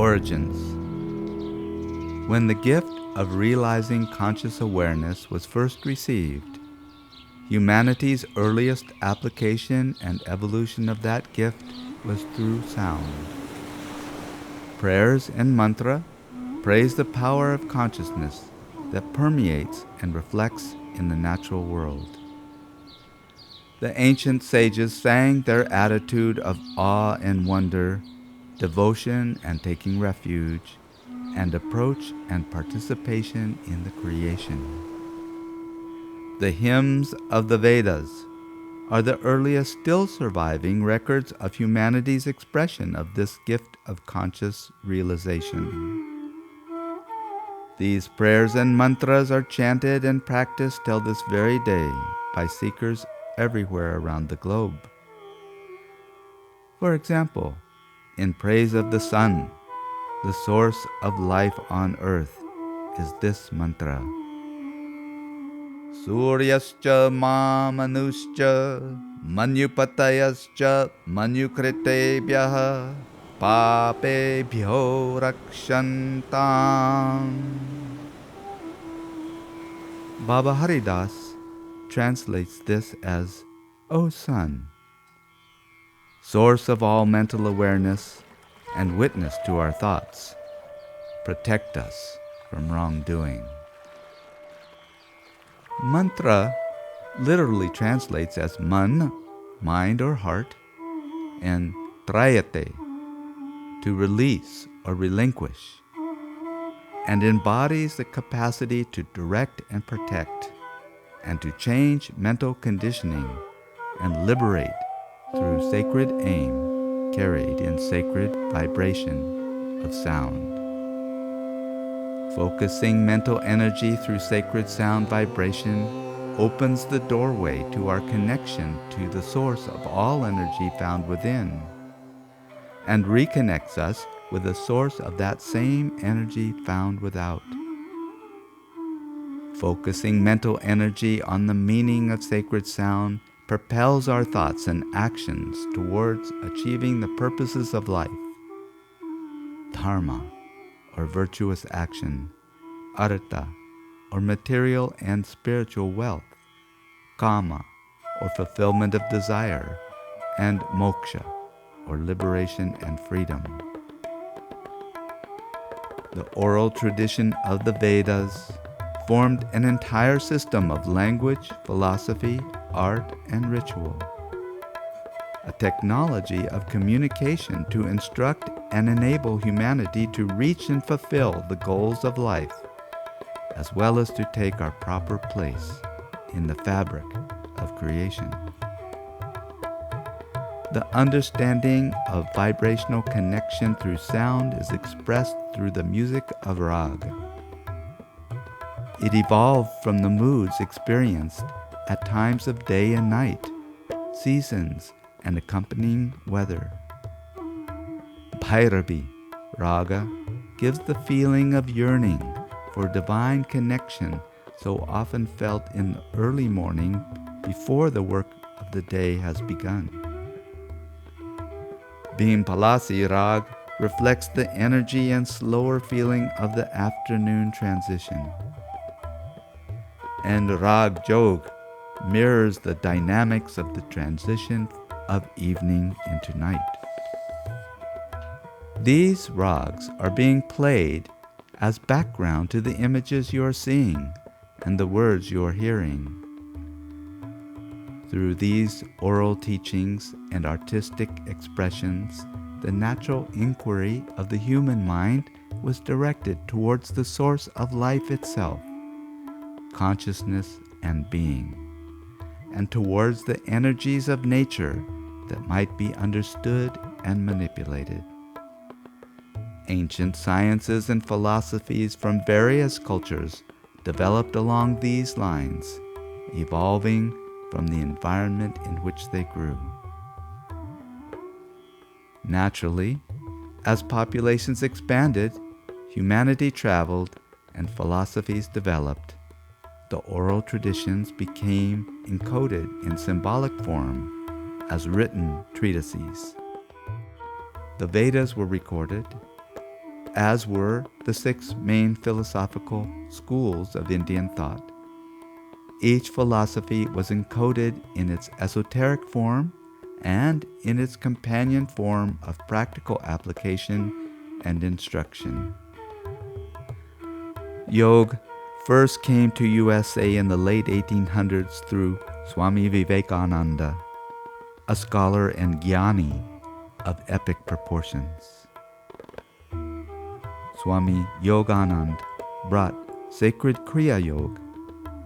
Origins. When the gift of realizing conscious awareness was first received, humanity's earliest application and evolution of that gift was through sound. Prayers and mantra praise the power of consciousness that permeates and reflects in the natural world. The ancient sages sang their attitude of awe and wonder, devotion and taking refuge, and approach and participation in the creation. The hymns of the Vedas are the earliest still surviving records of humanity's expression of this gift of conscious realization. These prayers and mantras are chanted and practiced till this very day by seekers everywhere around the globe. For example, in praise of the sun, the source of life on earth, is this mantra. Suryascha mamanuscha manyupatayascha manyukritebhyah papebhyo rakshantam. Baba Haridas translates this as, O Sun, source of all mental awareness and witness to our thoughts, protect us from wrongdoing. Mantra literally translates as man, mind or heart, and trayate, to release or relinquish, and embodies the capacity to direct and protect, and to change mental conditioning and liberate through sacred aim carried in sacred vibration of sound. Focusing mental energy through sacred sound vibration opens the doorway to our connection to the source of all energy found within, and reconnects us with the source of that same energy found without. Focusing mental energy on the meaning of sacred sound propels our thoughts and actions towards achieving the purposes of life: dharma, or virtuous action; artha, or material and spiritual wealth; kama, or fulfillment of desire; and moksha, or liberation and freedom. The oral tradition of the Vedas formed an entire system of language, philosophy, art, and ritual, a technology of communication to instruct and enable humanity to reach and fulfill the goals of life, as well as to take our proper place in the fabric of creation. The understanding of vibrational connection through sound is expressed through the music of raga. It evolved from the moods experienced at times of day and night, seasons, and accompanying weather. Bhairavi raga gives the feeling of yearning for divine connection so often felt in the early morning before the work of the day has begun. Bhimpalasi rag reflects the energy and slower feeling of the afternoon transition. And Rag Jog mirrors the dynamics of the transition of evening into night. These rags are being played as background to the images you are seeing and the words you are hearing. Through these oral teachings and artistic expressions, the natural inquiry of the human mind was directed towards the source of life itself, consciousness and being, and towards the energies of nature that might be understood and manipulated. Ancient sciences and philosophies from various cultures developed along these lines, evolving from the environment in which they grew. Naturally, as populations expanded, humanity traveled, and philosophies developed, the oral traditions became encoded in symbolic form as written treatises. The Vedas were recorded, as were the 6 main philosophical schools of Indian thought. Each philosophy was encoded in its esoteric form and in its companion form of practical application and instruction. Yoga first came to USA in the late 1800s through Swami Vivekananda, a scholar and jnani of epic proportions. Swami Yoganand brought sacred Kriya Yoga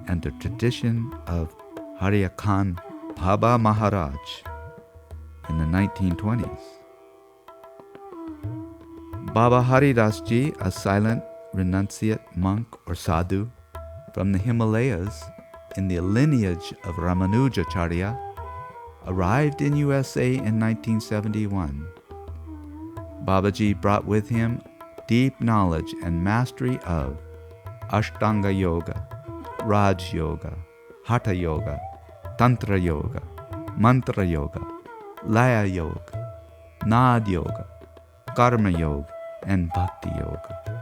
and the tradition of Haryakan Baba Maharaj in the 1920s. Baba Haridas Ji, a silent renunciate monk or sadhu from the Himalayas in the lineage of Ramanujacharya, arrived in USA in 1971. Babaji brought with him deep knowledge and mastery of Ashtanga Yoga, Raj Yoga, Hatha Yoga, Tantra Yoga, Mantra Yoga, Laya Yoga, Nad Yoga, Karma Yoga, and Bhakti Yoga.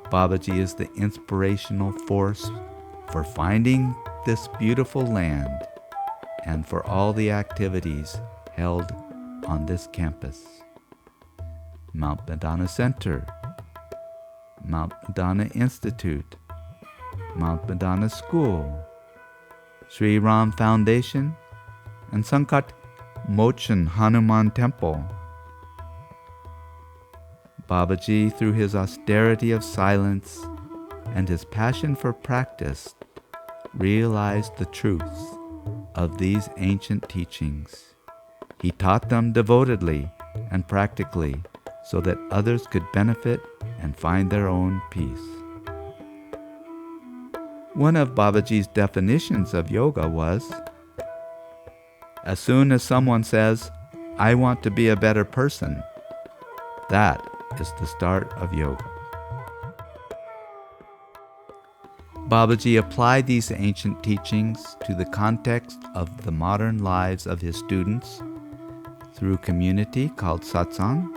Babaji is the inspirational force for finding this beautiful land and for all the activities held on this campus. Mount Madonna Center, Mount Madonna Institute, Mount Madonna School, Sri Ram Foundation, and Sankat Mochan Hanuman Temple. Babaji, through his austerity of silence and his passion for practice, realized the truths of these ancient teachings. He taught them devotedly and practically so that others could benefit and find their own peace. One of Babaji's definitions of yoga was, as soon as someone says, "I want to be a better person," that is the start of yoga. Babaji applied these ancient teachings to the context of the modern lives of his students through a community called satsang,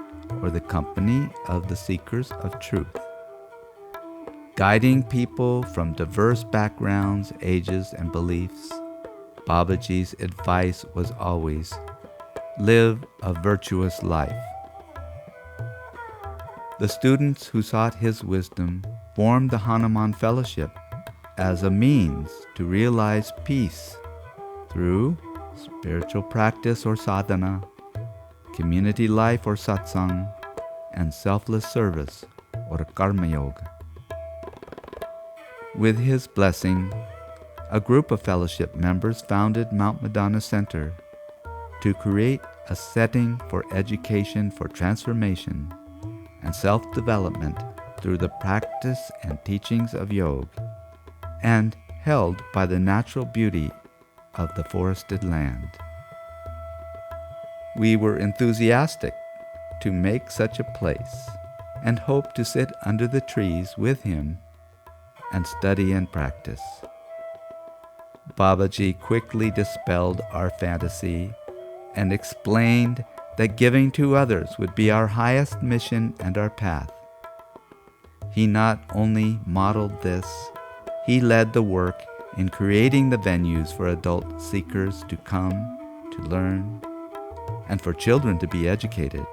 or the company of the seekers of truth. Guiding people from diverse backgrounds, ages, and beliefs, Babaji's advice was always, live a virtuous life. The students who sought his wisdom formed the Hanuman Fellowship as a means to realize peace through spiritual practice or sadhana, community life or satsang, and selfless service or karma yoga. With his blessing, a group of fellowship members founded Mount Madonna Center to create a setting for education for transformation and self-development through the practice and teachings of yoga, and held by the natural beauty of the forested land. We were enthusiastic to make such a place and hoped to sit under the trees with him and study and practice. Babaji quickly dispelled our fantasy and explained that giving to others would be our highest mission and our path. He not only modeled this, he led the work in creating the venues for adult seekers to come, to learn, and for children to be educated.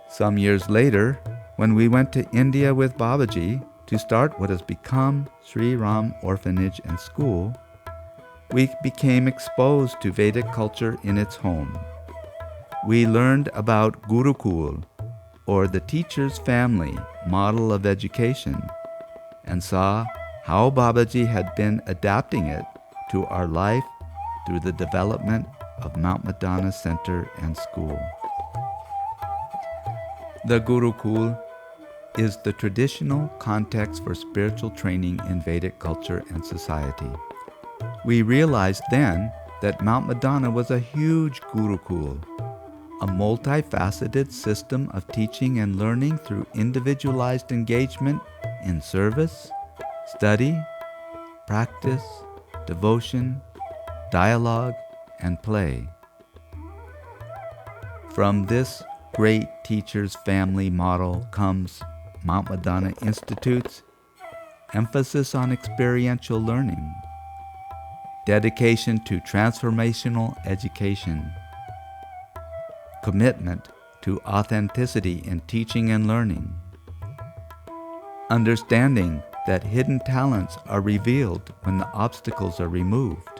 Some years later, when we went to India with Babaji to start what has become Sri Ram Orphanage and School, we became exposed to Vedic culture in its home. We learned about Gurukul, or the teacher's family model of education, and saw how Babaji had been adapting it to our life through the development of Mount Madonna Center and School. The Gurukul is the traditional context for spiritual training in Vedic culture and society. We realized then that Mount Madonna was a huge Gurukul, a multifaceted system of teaching and learning through individualized engagement in service, study, practice, devotion, dialogue, and play. From this great teacher's family model comes Mount Madonna Institute's emphasis on experiential learning, dedication to transformational education, commitment to authenticity in teaching and learning, understanding that hidden talents are revealed when the obstacles are removed,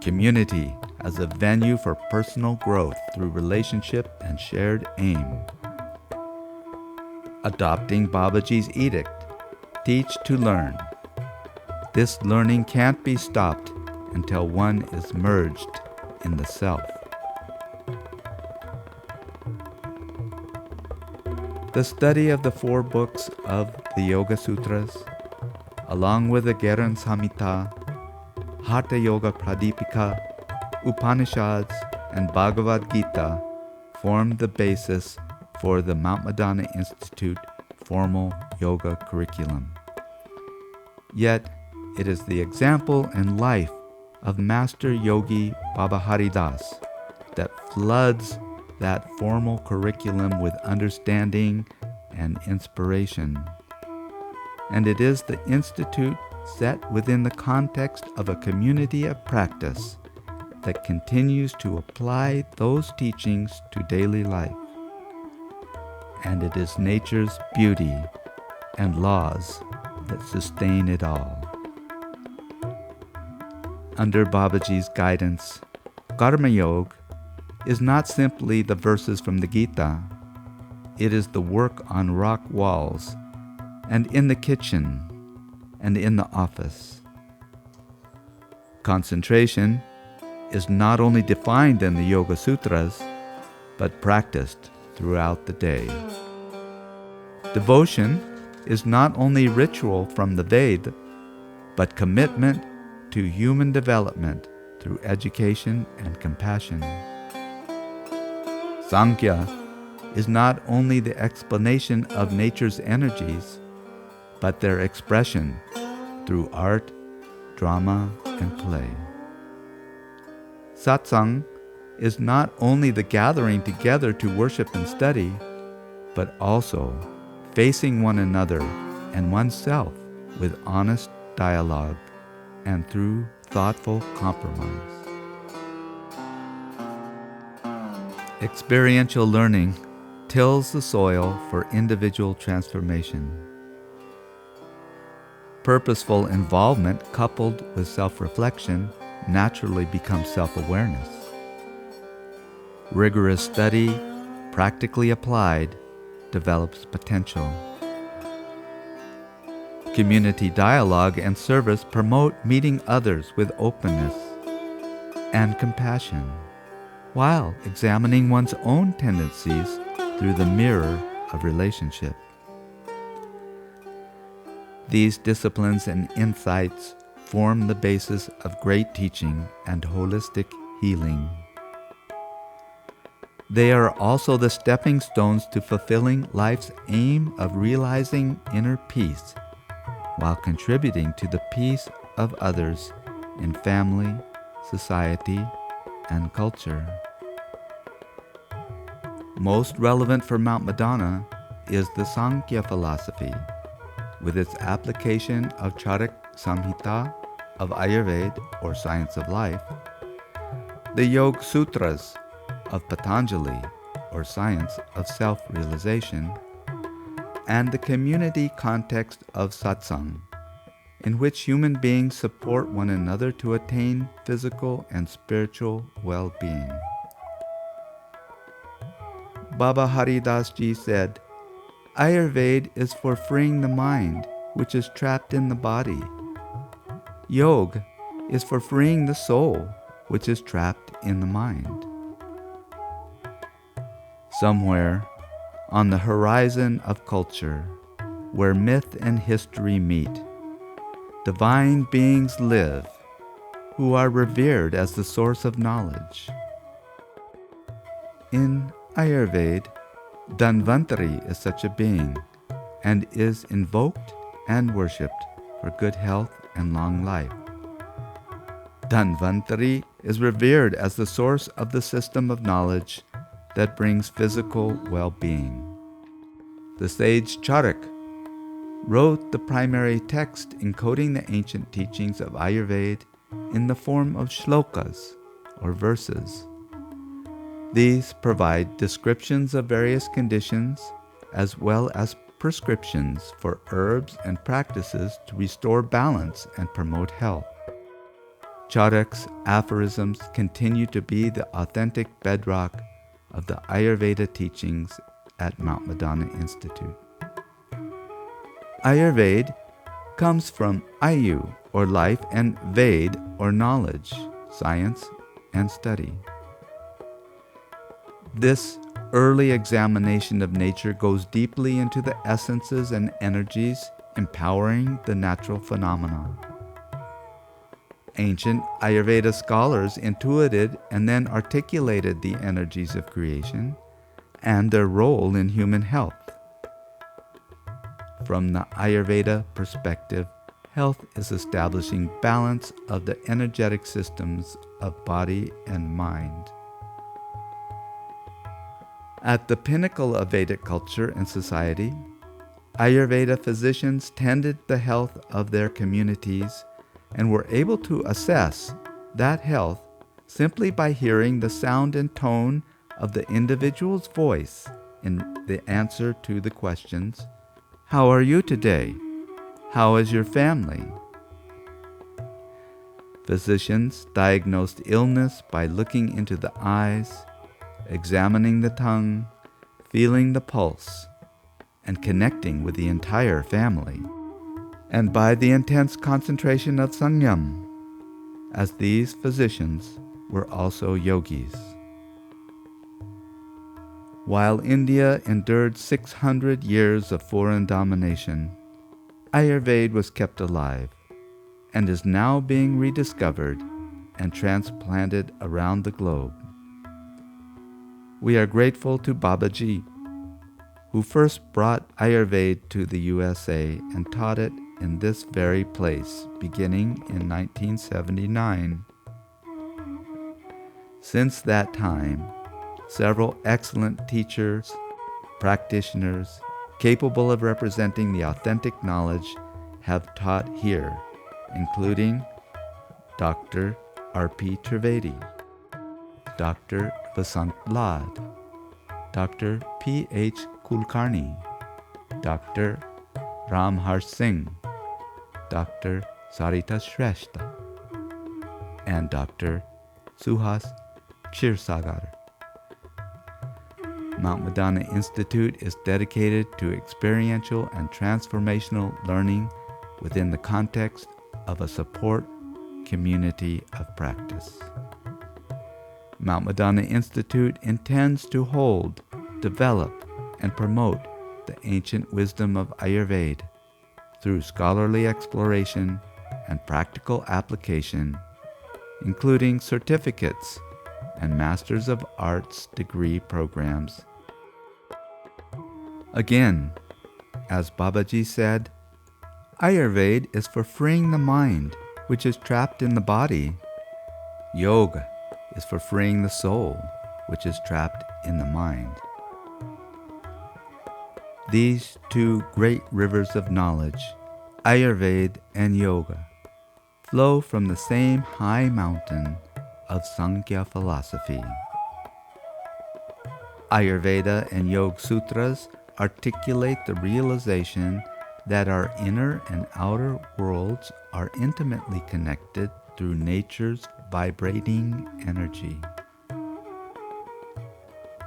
community as a venue for personal growth through relationship and shared aim, adopting Babaji's edict, teach to learn. This learning can't be stopped until one is merged in the self. The study of the 4 books of the Yoga Sutras, along with the Geran Samhita, Hatha Yoga Pradipika, Upanishads, and Bhagavad Gita, form the basis for the Mount Madonna Institute formal yoga curriculum. Yet, it is the example and life of Master Yogi Baba Haridas that floods that formal curriculum with understanding and inspiration. And it is the Institute set within the context of a community of practice that continues to apply those teachings to daily life. And it is nature's beauty and laws that sustain it all. Under Babaji's guidance, Karma Yoga is not simply the verses from the Gita. It is the work on rock walls and in the kitchen and in the office. Concentration is not only defined in the Yoga Sutras, but practiced throughout the day. Devotion is not only ritual from the Veda, but commitment to human development through education and compassion. Sankhya is not only the explanation of nature's energies, but their expression through art, drama, and play. Satsang is not only the gathering together to worship and study, but also facing one another and oneself with honest dialogue and through thoughtful compromise. Experiential learning tills the soil for individual transformation. Purposeful involvement coupled with self-reflection naturally becomes self-awareness. Rigorous study, practically applied, develops potential. Community dialogue and service promote meeting others with openness and compassion, while examining one's own tendencies through the mirror of relationship. These disciplines and insights form the basis of great teaching and holistic healing. They are also the stepping stones to fulfilling life's aim of realizing inner peace, while contributing to the peace of others in family, society, and culture. Most relevant for Mount Madonna is the Sankhya philosophy, with its application of Charak Samhita of Āyurveda or science of life, the Yoga Sutras of Patanjali or science of self-realization, and the community context of satsang, in which human beings support one another to attain physical and spiritual well-being. Baba Haridas Ji said, Ayurveda is for freeing the mind, which is trapped in the body. Yoga is for freeing the soul, which is trapped in the mind. Somewhere on the horizon of culture, where myth and history meet, divine beings live, who are revered as the source of knowledge. In Ayurveda, Dhanvantari is such a being, and is invoked and worshipped for good health and long life. Dhanvantari is revered as the source of the system of knowledge that brings physical well-being. The sage Charak wrote the primary text encoding the ancient teachings of Āyurveda in the form of shlokas, or verses. These provide descriptions of various conditions as well as prescriptions for herbs and practices to restore balance and promote health. Charak's aphorisms continue to be the authentic bedrock of the Āyurveda teachings at Mount Madonna Institute. Āyurveda comes from Ayu, or life, and Ved, or knowledge, science, and study. This early examination of nature goes deeply into the essences and energies empowering the natural phenomena. Ancient Ayurveda scholars intuited and then articulated the energies of creation and their role in human health. From the Ayurveda perspective, health is establishing balance of the energetic systems of body and mind. At the pinnacle of Vedic culture and society, Ayurveda physicians tended the health of their communities and were able to assess that health simply by hearing the sound and tone of the individual's voice in the answer to the questions, "How are you today? How is your family?" Physicians diagnosed illness by looking into the eyes, examining the tongue, feeling the pulse, and connecting with the entire family, and by the intense concentration of sanyam, as these physicians were also yogis. While India endured 600 years of foreign domination, Ayurveda was kept alive and is now being rediscovered and transplanted around the globe. We are grateful to Babaji, who first brought Ayurveda to the USA and taught it in this very place, beginning in 1979. Since that time, several excellent teachers, practitioners, capable of representing the authentic knowledge, have taught here, including Dr. R.P. Trivedi, Dr. Vasant Lad, Dr. P.H. Kulkarni, Dr. Ram Harsh Singh, Dr. Sarita Shrestha, and Dr. Suhas Kshirsagar. Mount Madonna Institute is dedicated to experiential and transformational learning within the context of a support community of practice. Mount Madonna Institute intends to hold, develop, and promote the ancient wisdom of Ayurveda through scholarly exploration and practical application, including certificates and Masters of Arts degree programs. Again, as Babaji said, Ayurveda is for freeing the mind, which is trapped in the body. Yoga is for freeing the soul, which is trapped in the mind. These two great rivers of knowledge, Ayurveda and Yoga, flow from the same high mountain of Sankhya philosophy. Ayurveda and Yoga Sutras articulate the realization that our inner and outer worlds are intimately connected through nature's vibrating energy.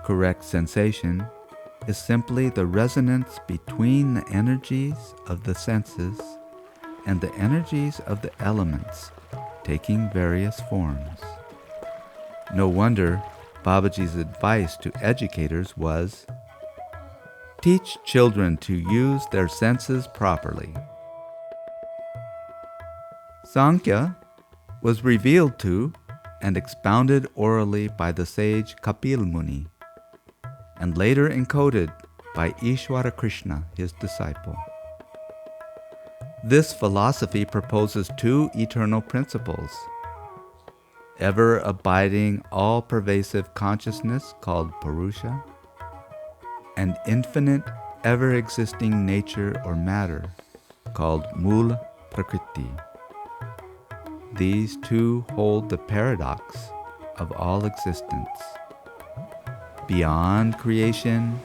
Correct sensation is simply the resonance between the energies of the senses and the energies of the elements, taking various forms. No wonder Babaji's advice to educators was, "Teach children to use their senses properly." Sankhya was revealed to and expounded orally by the sage Kapil Muni, and later encoded by Ishwara Krishna, his disciple. This philosophy proposes two eternal principles: ever-abiding, all-pervasive consciousness called Purusha, and infinite, ever-existing nature or matter called Mula Prakriti. These two hold the paradox of all existence, beyond creation,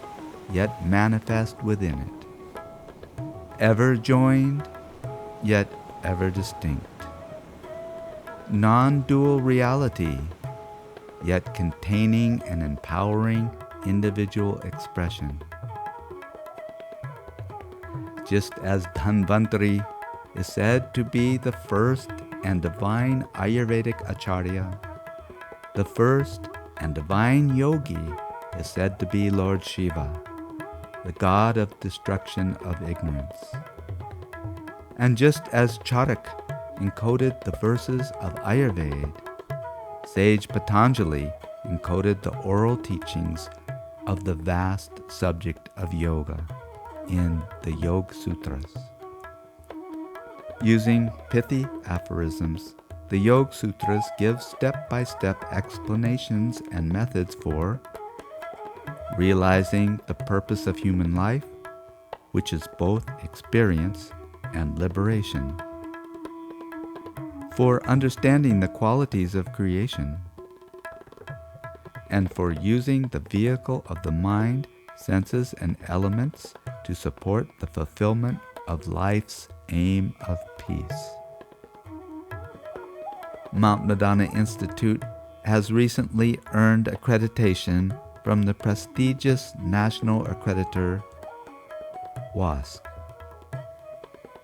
yet manifest within it, ever joined, yet ever distinct, non-dual reality, yet containing and empowering individual expression. Just as Dhanvantari is said to be the first and divine Ayurvedic Acharya, the first and divine yogi is said to be Lord Shiva, the god of destruction of ignorance. And just as Charak encoded the verses of Ayurveda, sage Patanjali encoded the oral teachings of the vast subject of yoga in the Yoga Sutras. Using pithy aphorisms, the Yoga Sutras give step-by-step explanations and methods for realizing the purpose of human life, which is both experience and liberation, for understanding the qualities of creation, and for using the vehicle of the mind, senses, and elements to support the fulfillment of life's aim of peace. Mount Madonna Institute has recently earned accreditation from the prestigious national accreditor, WASC.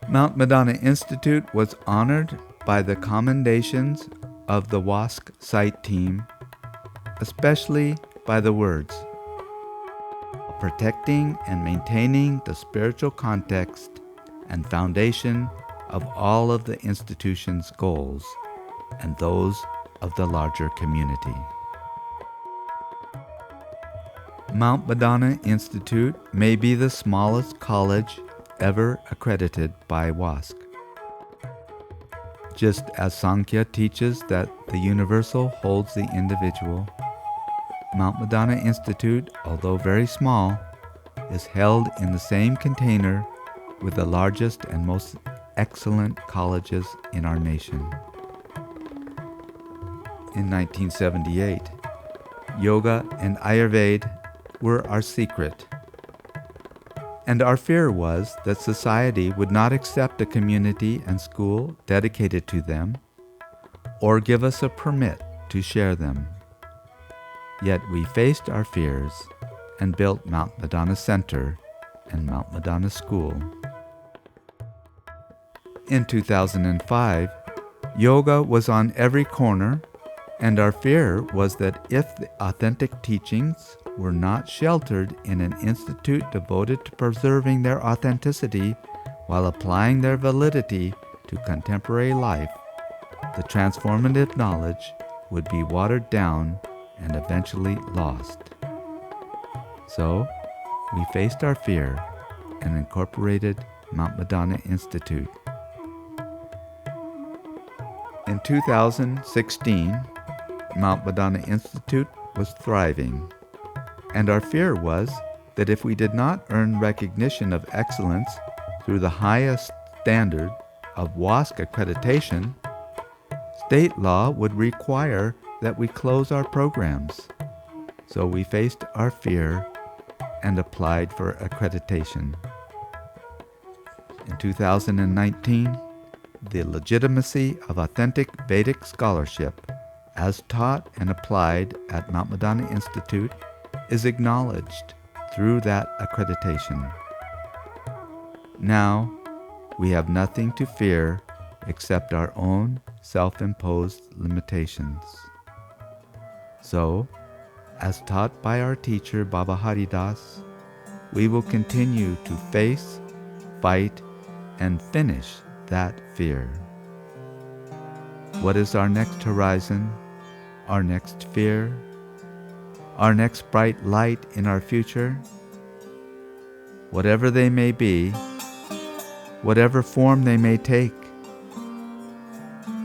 Mount Madonna Institute was honored by the commendations of the WASC site team, especially by the words, protecting and maintaining the spiritual context and foundation of all of the institution's goals and those of the larger community. Mount Madonna Institute may be the smallest college ever accredited by WASC. Just as Sankhya teaches that the universal holds the individual, Mount Madonna Institute, although very small, is held in the same container with the largest and most excellent colleges in our nation. In 1978, Yoga and Āyurveda were our secret, and our fear was that society would not accept a community and school dedicated to them or give us a permit to share them. Yet we faced our fears and built Mount Madonna Center and Mount Madonna School. In 2005, yoga was on every corner, and our fear was that if the authentic teachings were not sheltered in an institute devoted to preserving their authenticity while applying their validity to contemporary life, the transformative knowledge would be watered down and eventually lost. So, we faced our fear and incorporated Mount Madonna Institute. In 2016, Mount Madonna Institute was thriving, and our fear was that if we did not earn recognition of excellence through the highest standard of WASC accreditation, state law would require that we close our programs. So we faced our fear and applied for accreditation. In 2019, the legitimacy of authentic Vedic scholarship, as taught and applied at Mount Madonna Institute, is acknowledged through that accreditation. Now, we have nothing to fear except our own self-imposed limitations. So, as taught by our teacher Baba Haridas, we will continue to face, fight, and finish that fear. What is our next horizon, our next fear, our next bright light in our future? Whatever they may be, whatever form they may take,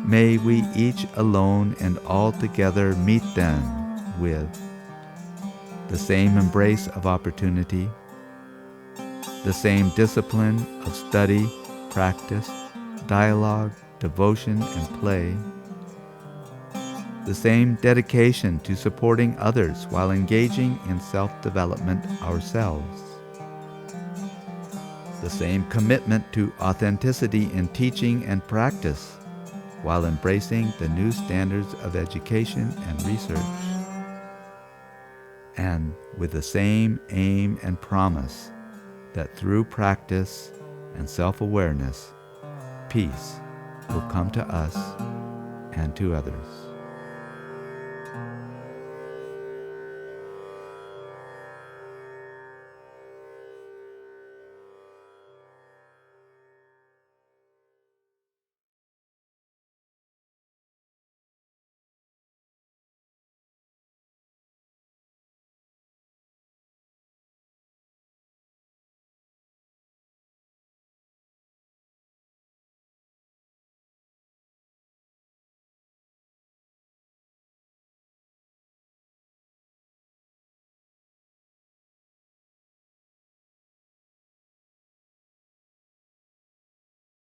may we each alone and all together meet then with the same embrace of opportunity, the same discipline of study, practice, dialogue, devotion, and play, the same dedication to supporting others while engaging in self-development ourselves, the same commitment to authenticity in teaching and practice while embracing the new standards of education and research, and with the same aim and promise that through practice and self-awareness, peace will come to us and to others.